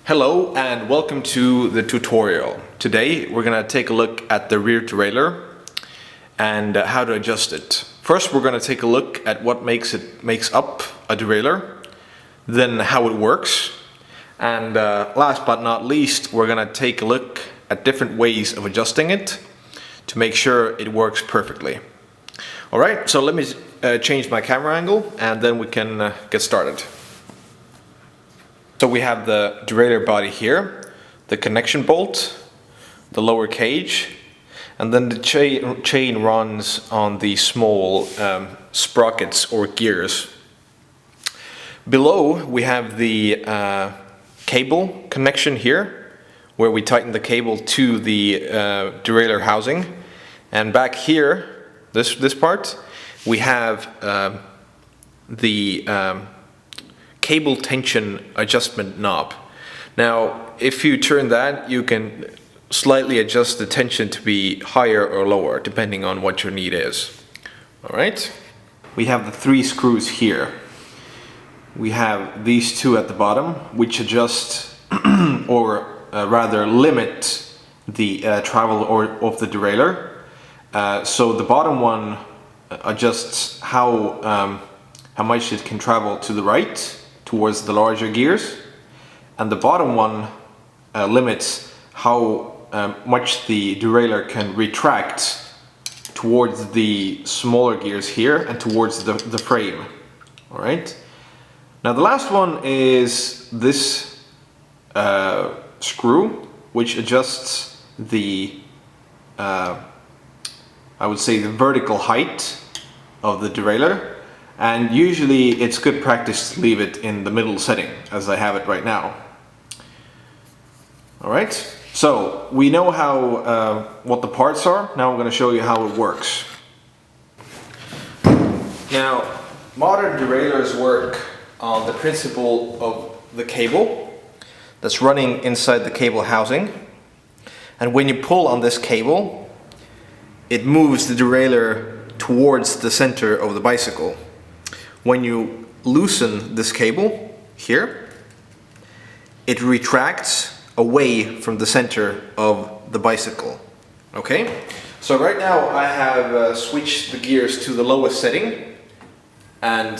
Hello and welcome to the tutorial. Today we're going to take a look at the rear derailleur and how to adjust it. First we're going to take a look at what makes up a derailleur, then how it works, and last but not least we're going to take a look at different ways of adjusting it to make sure it works perfectly. Alright, so let me change my camera angle and then we can get started. So we have the derailleur body here, the connection bolt, the lower cage, and then the chain runs on the small sprockets or gears. Below we have the cable connection here, where we tighten the cable to the derailleur housing, and back here, this part, we have the cable tension adjustment knob. Now if you turn that, you can slightly adjust the tension to be higher or lower depending on what your need is. Alright, we have the 3 screws here. We have these 2 at the bottom which adjust or rather limit the travel of the derailleur. So the bottom one adjusts how much it can travel to the right towards the larger gears, and the bottom one limits how much the derailleur can retract towards the smaller gears here and towards the frame. Alright, now the last one is this screw which adjusts the I would say the vertical height of the derailleur. And usually it's good practice to leave it in the middle setting, as I have it right now. Alright, so we know how what the parts are. Now I'm going to show you how it works. Now, modern derailleurs work on the principle of the cable that's running inside the cable housing. And when you pull on this cable, it moves the derailleur towards the center of the bicycle. When you loosen this cable here, it retracts away from the center of the bicycle. Okay, so right now I have switched the gears to the lowest setting, and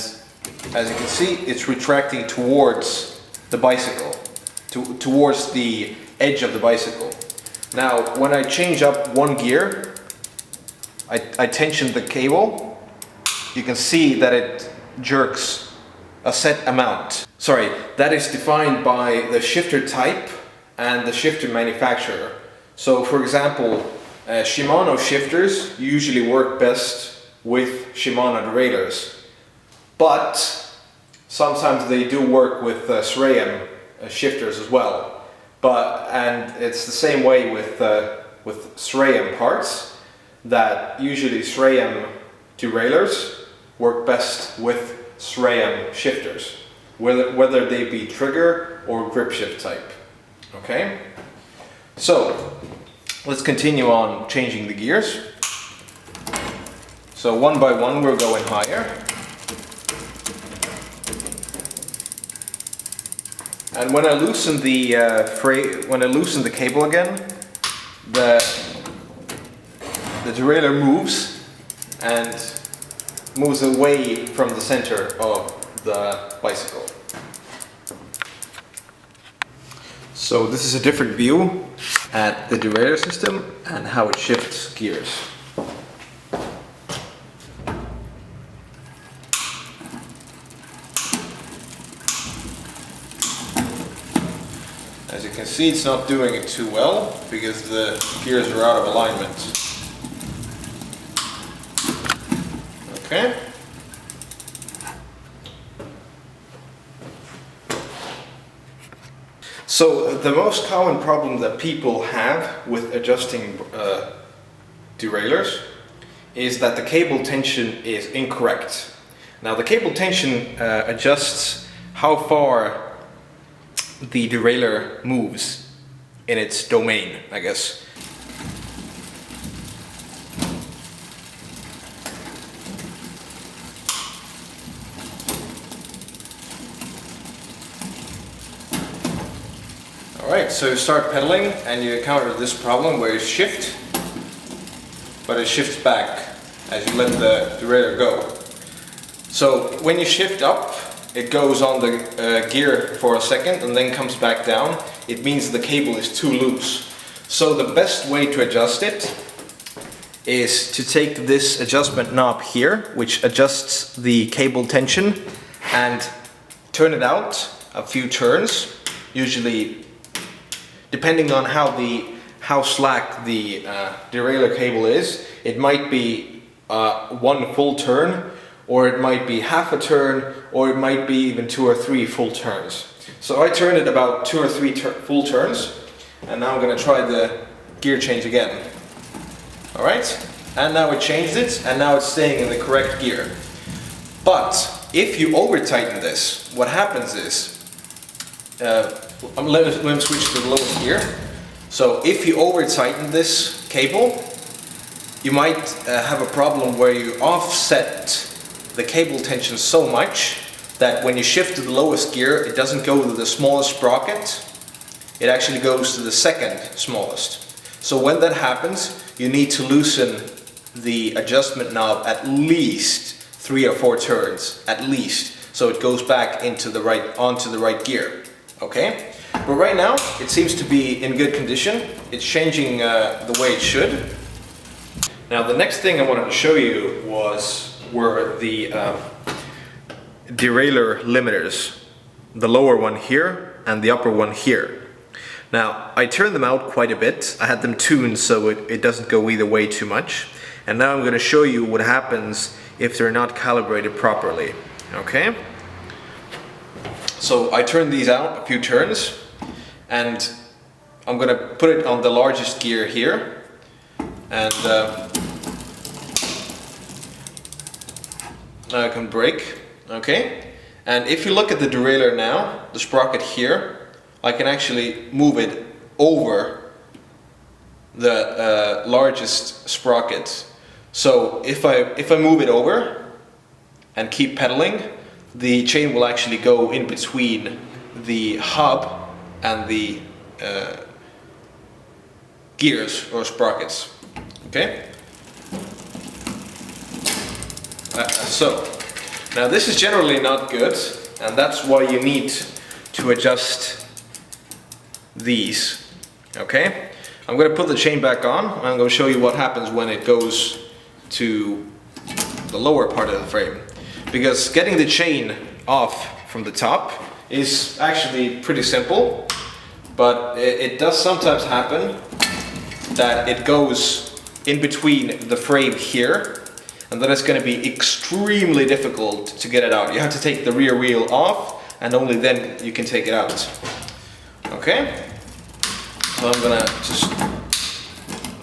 as you can see it's retracting towards the bicycle, towards the edge of the bicycle. Now when I change up one gear, I tension the cable, you can see that it jerks a set amount. Sorry, that is defined by the shifter type and the shifter manufacturer. So for example, Shimano shifters usually work best with Shimano derailleurs, but sometimes they do work with SRAM shifters as well. And it's the same way with SRAM parts, that usually SRAM derailleurs work best with SRAM shifters, whether they be trigger or grip shift type. Okay, so let's continue on changing the gears. So one by one we're going higher, and when I loosen the the cable again, the derailleur moves and moves away from the center of the bicycle. So this is a different view at the derailleur system and how it shifts gears. As you can see, it's not doing it too well because the gears are out of alignment. Okay. So the most common problem that people have with adjusting derailleurs is that the cable tension is incorrect. Now the cable tension adjusts how far the derailleur moves in its domain, I guess. Alright, so you start pedaling and you encounter this problem where you shift, but it shifts back as you let the derailleur go. So when you shift up, it goes on the gear for a second and then comes back down. It means the cable is too loose. So the best way to adjust it is to take this adjustment knob here, which adjusts the cable tension, and turn it out a few turns, usually depending on how slack the derailleur cable is. It might be one full turn, or it might be half a turn, or it might be even 2 or 3 full turns. So I turned it about 2 or 3 full turns, and now I'm going to try the gear change again. Alright, and now it changed it, and now it's staying in the correct gear. But if you over tighten this, what happens is, let me switch to the lowest gear. So if you over tighten this cable, you might have a problem where you offset the cable tension so much that when you shift to the lowest gear, it doesn't go to the smallest sprocket, it actually goes to the second smallest. So when that happens, you need to loosen the adjustment knob at least 3 or 4 turns, at least, so it goes back onto the right gear. Okay? But right now, it seems to be in good condition. It's changing the way it should. Now the next thing I wanted to show you were the Derailleur Limiters. The lower one here and the upper one here. Now I turned them out quite a bit. I had them tuned so it doesn't go either way too much. And now I'm going to show you what happens if they're not calibrated properly. Okay? So I turned these out a few turns, and I'm going to put it on the largest gear here, and now I can brake. Okay? And if you look at the derailleur now, the sprocket here, I can actually move it over the largest sprocket. So if I move it over and keep pedaling, the chain will actually go in between the hub and the gears or sprockets. Okay? So now this is generally not good, and that's why you need to adjust these. Okay? I'm going to put the chain back on. I'm going to show you what happens when it goes to the lower part of the frame. Because getting the chain off from the top is actually pretty simple, but it does sometimes happen that it goes in between the frame here, and then it's going to be extremely difficult to get it out. You have to take the rear wheel off, and only then you can take it out. Okay? So I'm going to just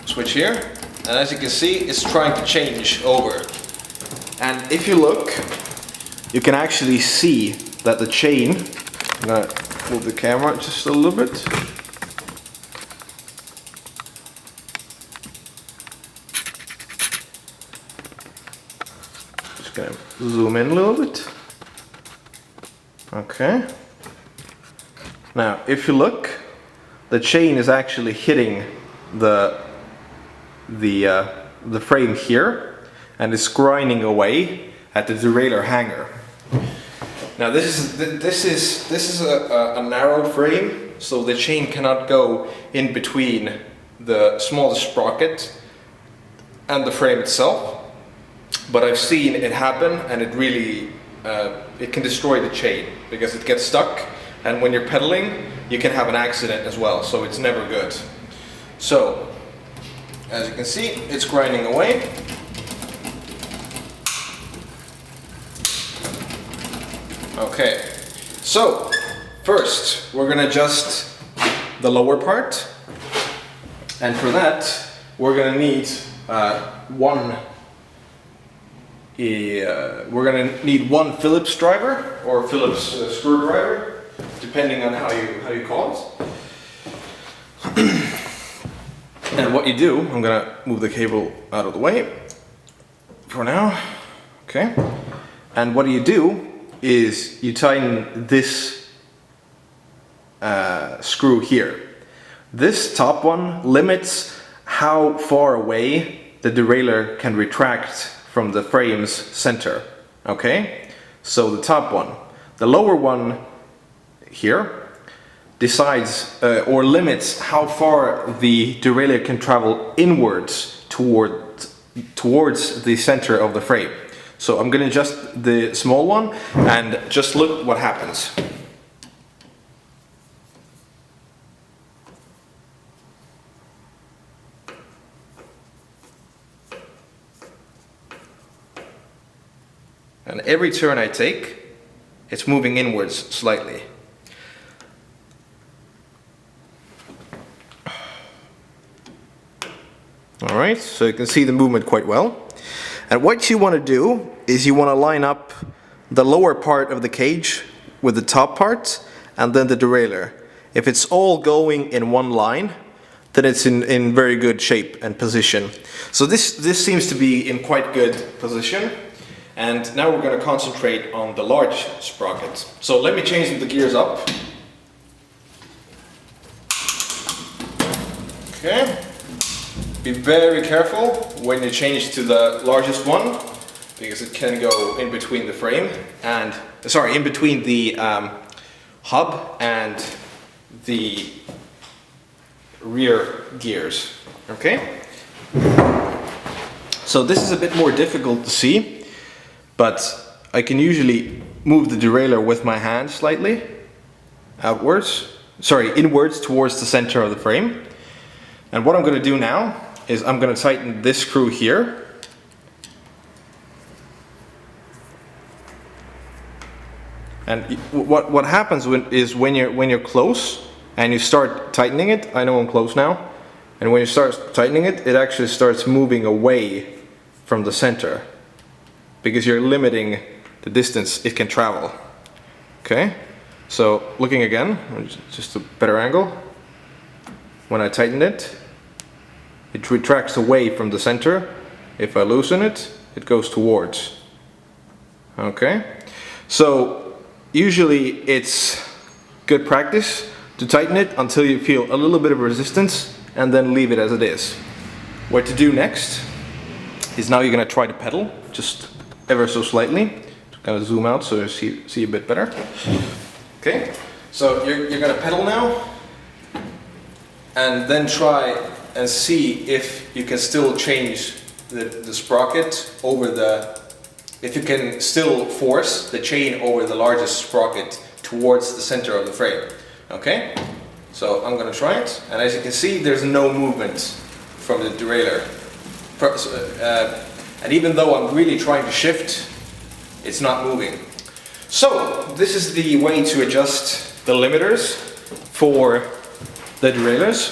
switch here, and as you can see, it's trying to change over. And if you look, you can actually see that the chain, I'm going to move the camera just a little bit. Just going to zoom in a little bit. Okay. Now, if you look, the chain is actually hitting the frame here, and is grinding away at the derailleur hanger. Now this is a narrow frame, so the chain cannot go in between the smallest sprocket and the frame itself. But I've seen it happen, and it really it can destroy the chain because it gets stuck, and when you're pedaling, you can have an accident as well. So it's never good. So as you can see, it's grinding away. Okay, so first we're going to adjust the lower part, and for that we're going to need one Phillips driver or Phillips screwdriver, depending on how you call it. And what you do, I'm going to move the cable out of the way for now. Okay, and what you do is you tighten this screw here. This top one limits how far away the derailleur can retract from the frame's center. Okay, so the top one. The lower one here decides or limits how far the derailleur can travel inwards towards the center of the frame. So I'm going to adjust the small one and just look what happens. And every turn I take, it's moving inwards slightly. Alright, so you can see the movement quite well. And what you want to do is you want to line up the lower part of the cage with the top part and then the derailleur. If it's all going in one line, then it's in very good shape and position. So this seems to be in quite good position. And now we're going to concentrate on the large sprocket. So let me change the gears up. Okay. Be very careful when you change to the largest one, because it can go in between the frame and, sorry, in between the hub and the rear gears. Okay. So this is a bit more difficult to see. But I can usually move the derailleur with my hand slightly inwards towards the center of the frame. And what I'm going to do now is I'm going to tighten this screw here. And what happens is when you're close and you start tightening it, I know I'm close now, and when you start tightening it, it actually starts moving away from the center, because you're limiting the distance it can travel. Okay, so looking again, just a better angle. When I tighten it, it retracts away from the center. If I loosen it, it goes towards. Okay, so usually it's good practice to tighten it until you feel a little bit of resistance and then leave it as it is. What to do next is now you're going to try to pedal, just ever so slightly. Just kind of zoom out so you see a bit better. Okay, so you're going to pedal now, and then try and see if you can still change the sprocket over if you can still force the chain over the largest sprocket towards the center of the frame. Okay, so I'm going to try it, and as you can see, there's no movement from the derailleur. And even though I'm really trying to shift, it's not moving. So this is the way to adjust the limiters for the derailleurs.